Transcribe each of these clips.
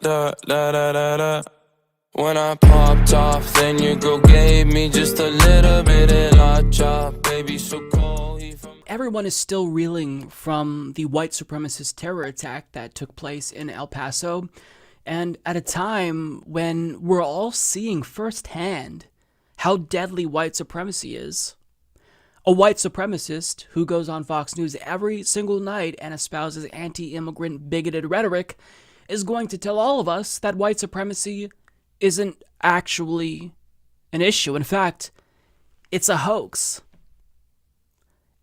da da da da da. When I popped off, then your girl gave me just a little bit of la chop. Baby, so cold. Everyone is still reeling from the white supremacist terror attack that took place in El Paso, and at a time when we're all seeing firsthand how deadly white supremacy is. A white supremacist who goes on Fox News every single night and espouses anti-immigrant bigoted rhetoric is going to tell all of us that white supremacy isn't actually an issue. In fact, it's a hoax.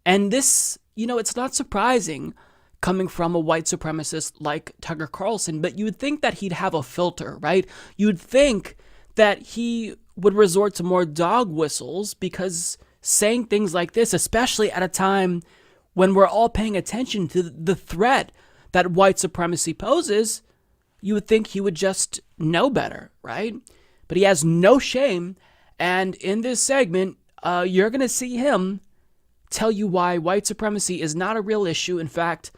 And this, it's not surprising coming from a white supremacist like Tucker Carlson, but you would think that he'd have a filter, right? You'd think that he would resort to more dog whistles, because saying things like this, especially at a time when we're all paying attention to the threat that white supremacy poses, you would think he would just know better, right? But he has no shame, and in this segment, you're going to see him tell you why white supremacy is not a real issue. In fact,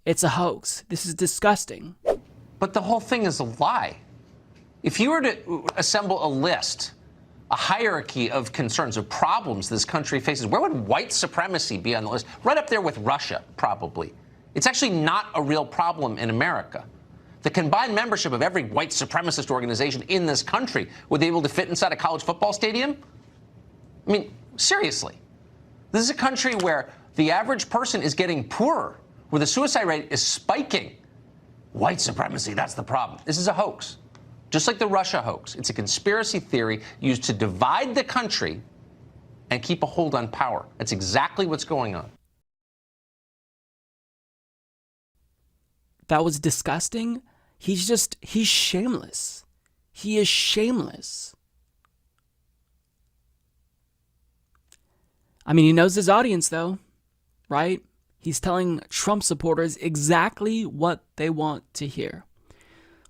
it's a hoax. This is disgusting. But the whole thing is a lie. If you were to assemble a list, a hierarchy of concerns, of problems this country faces, where would white supremacy be on the list? Right up there with Russia, probably. It's actually not a real problem in America. The combined membership of every white supremacist organization in this country, would they be able to fit inside a college football stadium? I mean, seriously. This is a country where the average person is getting poorer, where the suicide rate is spiking. White supremacy, that's the problem. This is a hoax. Just like the Russia hoax. It's a conspiracy theory used to divide the country and keep a hold on power. That's exactly what's going on. That was disgusting. He's shameless. He is shameless. I mean, he knows his audience, though, right? He's telling Trump supporters exactly what they want to hear.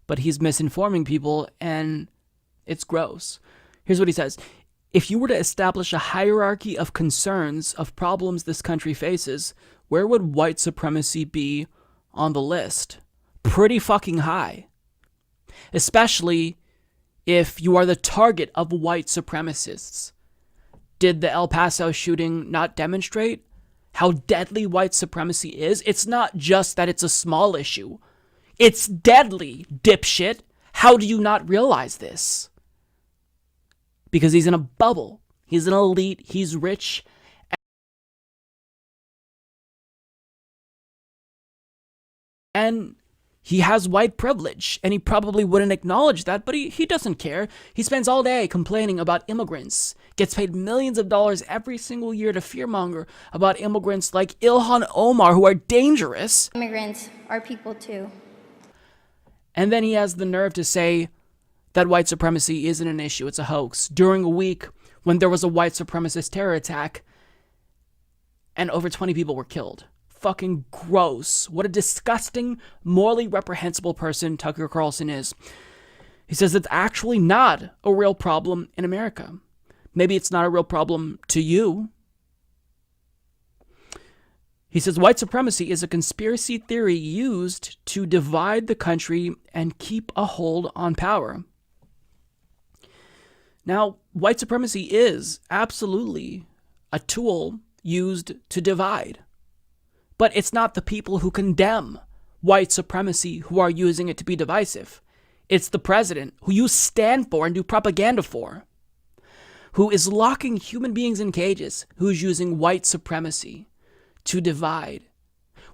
But he's misinforming people, and it's gross. Here's what he says. If you were to establish a hierarchy of concerns, of problems this country faces, where would white supremacy be on the list? Pretty fucking high. Especially if you are the target of white supremacists. Did the El Paso shooting not demonstrate how deadly white supremacy is? It's not just that it's a small issue. It's deadly, dipshit. How do you not realize this? Because he's in a bubble. He's an elite. He's rich. And he has white privilege, and he probably wouldn't acknowledge that, but he doesn't care. He spends all day complaining about immigrants, gets paid millions of dollars every single year to fearmonger about immigrants like Ilhan Omar, who are dangerous. Immigrants are people too. And then he has the nerve to say that white supremacy isn't an issue, it's a hoax, during a week when there was a white supremacist terror attack and over 20 people were killed. Fucking gross. What a disgusting, morally reprehensible person Tucker Carlson is. He says it's actually not a real problem in America. Maybe it's not a real problem to you. He says white supremacy is a conspiracy theory used to divide the country and keep a hold on power. Now, white supremacy is absolutely a tool used to divide. But it's not the people who condemn white supremacy who are using it to be divisive. It's the president, who you stand for and do propaganda for, who is locking human beings in cages, who's using white supremacy to divide.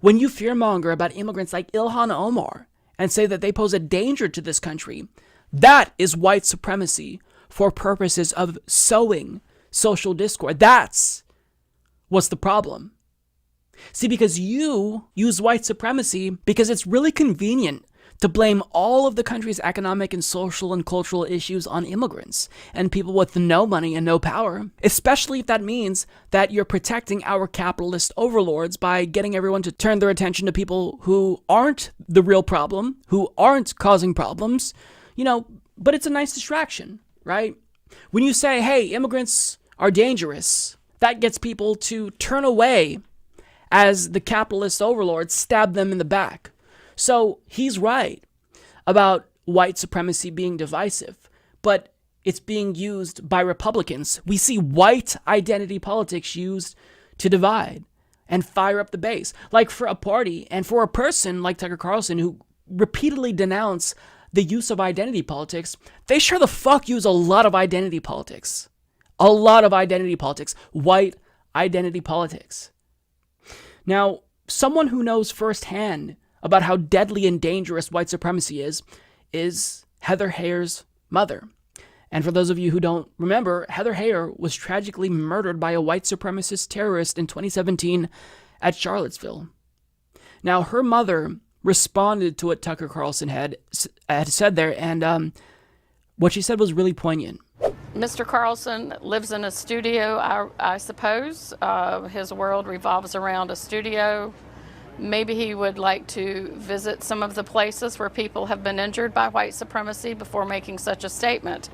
When you fearmonger about immigrants like Ilhan Omar and say that they pose a danger to this country, that is white supremacy for purposes of sowing social discord. That's what's the problem. See, because you use white supremacy because it's really convenient to blame all of the country's economic and social and cultural issues on immigrants and people with no money and no power, especially if that means that you're protecting our capitalist overlords by getting everyone to turn their attention to people who aren't the real problem, who aren't causing problems, but it's a nice distraction, right? When you say, hey, immigrants are dangerous, that gets people to turn away as the capitalist overlords stab them in the back. So he's right about white supremacy being divisive, but it's being used by Republicans. We see white identity politics used to divide and fire up the base. Like for a party and for a person like Tucker Carlson who repeatedly denounce the use of identity politics, they sure the fuck use a lot of identity politics. A lot of identity politics. White identity politics. Now, someone who knows firsthand about how deadly and dangerous white supremacy is Heather Heyer's mother. And for those of you who don't remember, Heather Heyer was tragically murdered by a white supremacist terrorist in 2017 at Charlottesville. Now, her mother responded to what Tucker Carlson had said there, and what she said was really poignant. Mr. Carlson lives in a studio, I suppose. His world revolves around a studio. Maybe he would like to visit some of the places where people have been injured by white supremacy before making such a statement.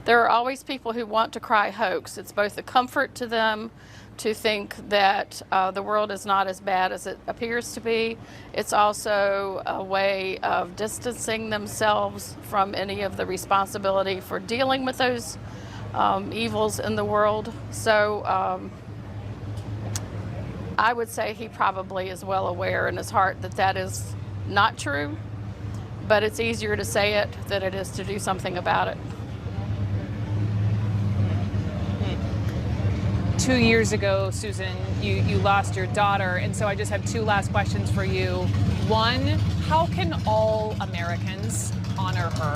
There are always people who want to cry hoax. It's both a comfort to them to think that the world is not as bad as it appears to be. It's also a way of distancing themselves from any of the responsibility for dealing with those evils in the world. So I would say he probably is well aware in his heart that that is not true, but it's easier to say it than it is to do something about it. 2 years ago, Susan, you lost your daughter, and so I just have two last questions for you. One, how can all Americans honor her?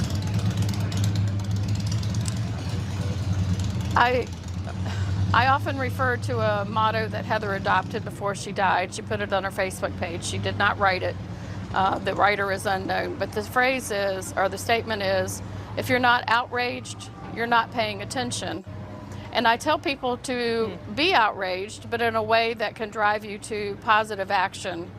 I often refer to a motto that Heather adopted before she died. She put it on her Facebook page. She did not write it. The writer is unknown. But the phrase is, or the statement is, if you're not outraged, you're not paying attention. And I tell people to be outraged, but in a way that can drive you to positive action.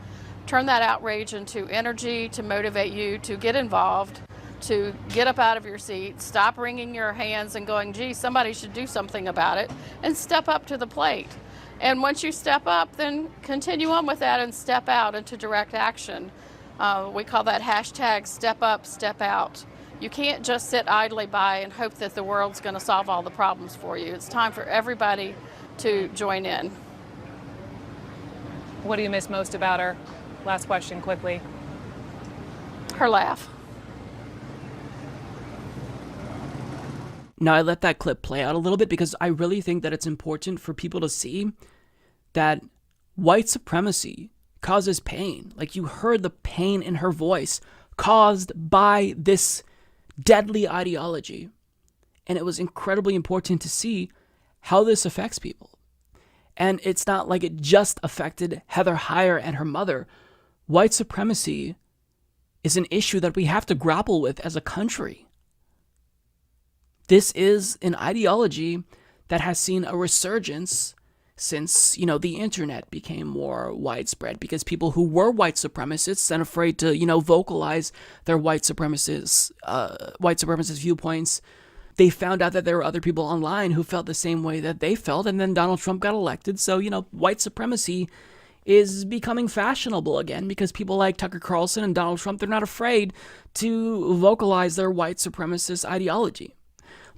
Turn that outrage into energy to motivate you to get involved, to get up out of your seat, stop wringing your hands and going, gee, somebody should do something about it, and step up to the plate. And once you step up, then continue on with that and step out into direct action. We call that hashtag step up, step out. You can't just sit idly by and hope that the world's going to solve all the problems for you. It's time for everybody to join in. What do you miss most about her? Last question, quickly. Her laugh. Now, I let that clip play out a little bit because I really think that it's important for people to see that white supremacy causes pain. Like, you heard the pain in her voice caused by this deadly ideology. And it was incredibly important to see how this affects people. And it's not like it just affected Heather Heyer and her mother. White supremacy is an issue that we have to grapple with as a country. This is an ideology that has seen a resurgence since, the internet became more widespread, because people who were white supremacists and afraid to, vocalize their white supremacist viewpoints, they found out that there were other people online who felt the same way that they felt, and then Donald Trump got elected. So, white supremacy is becoming fashionable again because people like Tucker Carlson and Donald Trump, they're not afraid to vocalize their white supremacist ideology.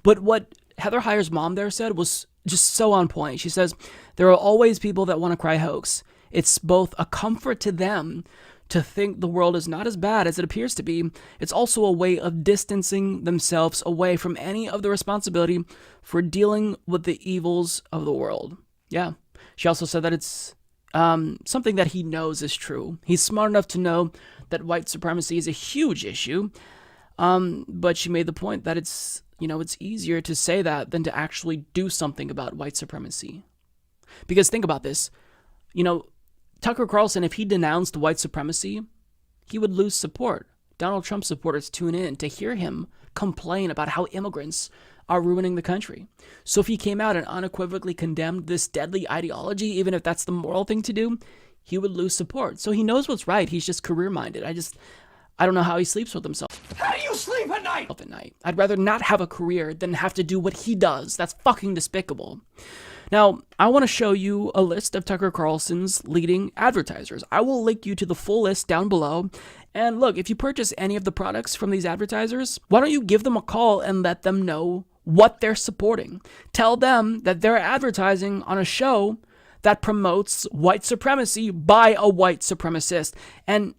But what Heather Heyer's mom there said was just so on point. She says, there are always people that want to cry hoax. It's both a comfort to them to think the world is not as bad as it appears to be. It's also a way of distancing themselves away from any of the responsibility for dealing with the evils of the world. Yeah. She also said that it's something that he knows is true. He's smart enough to know that white supremacy is a huge issue. But she made the point that it's easier to say that than to actually do something about white supremacy. Because think about this, Tucker Carlson, if he denounced white supremacy, he would lose support. Donald Trump supporters tune in to hear him complain about how immigrants are ruining the country. So if he came out and unequivocally condemned this deadly ideology, even if that's the moral thing to do, he would lose support. So he knows what's right. He's just career-minded. I don't know how he sleeps with himself. How do you sleep at night? I'd rather not have a career than have to do what he does. That's fucking despicable. Now, I want to show you a list of Tucker Carlson's leading advertisers. I will link you to the full list down below, And look, if you purchase any of the products from these advertisers, why don't you give them a call and let them know what they're supporting? Tell them that they're advertising on a show that promotes white supremacy by a white supremacist. And,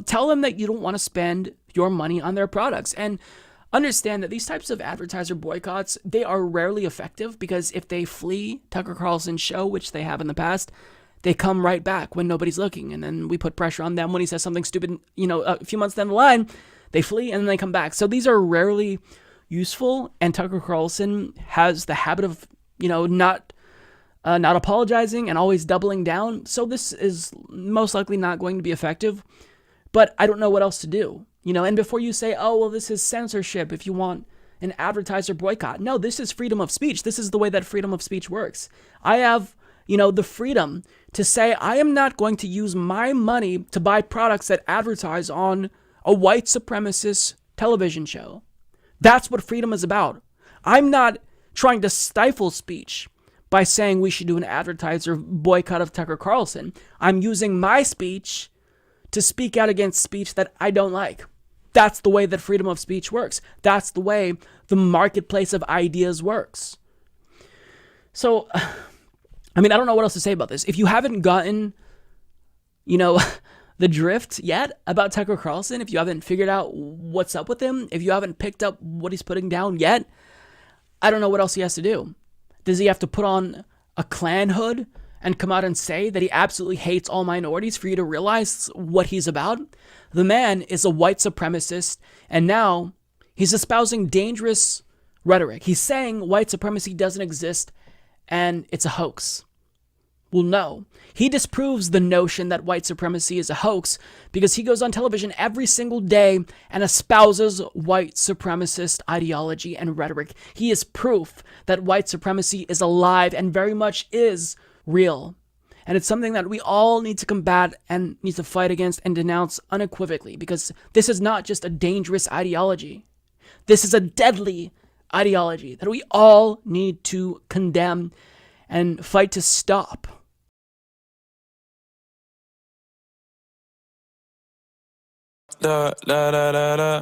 tell them that you don't want to spend your money on their products. And understand that these types of advertiser boycotts, they are rarely effective, because if they flee Tucker Carlson's show, which they have in the past, they come right back when nobody's looking. And then we put pressure on them when he says something stupid, a few months down the line, they flee and then they come back. So these are rarely useful. And Tucker Carlson has the habit of, not apologizing and always doubling down. So this is most likely not going to be effective, but I don't know what else to do. And before you say, oh, well, this is censorship if you want an advertiser boycott. No, this is freedom of speech. This is the way that freedom of speech works. I have, the freedom to say I am not going to use my money to buy products that advertise on a white supremacist television show. That's what freedom is about. I'm not trying to stifle speech by saying we should do an advertiser boycott of Tucker Carlson. I'm using my speech to speak out against speech that I don't like. That's the way that freedom of speech works. That's the way the marketplace of ideas works. So, I don't know what else to say about this. If you haven't gotten, the drift yet about Tucker Carlson, if you haven't figured out what's up with him, if you haven't picked up what he's putting down yet, I don't know what else he has to do. Does he have to put on a Klan hood and come out and say that he absolutely hates all minorities for you to realize what he's about? The man is a white supremacist, and now he's espousing dangerous rhetoric. He's saying white supremacy doesn't exist and it's a hoax. Well, no. He disproves the notion that white supremacy is a hoax because he goes on television every single day and espouses white supremacist ideology and rhetoric. He is proof that white supremacy is alive and very much is real. And it's something that we all need to combat and need to fight against and denounce unequivocally, because this is not just a dangerous ideology. This is a deadly ideology that we all need to condemn and fight to stop. Da, da, da, da, da.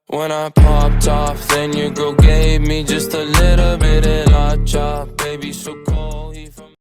When I popped off, then your girl gave me just a little bit of la chop. Baby, so cold.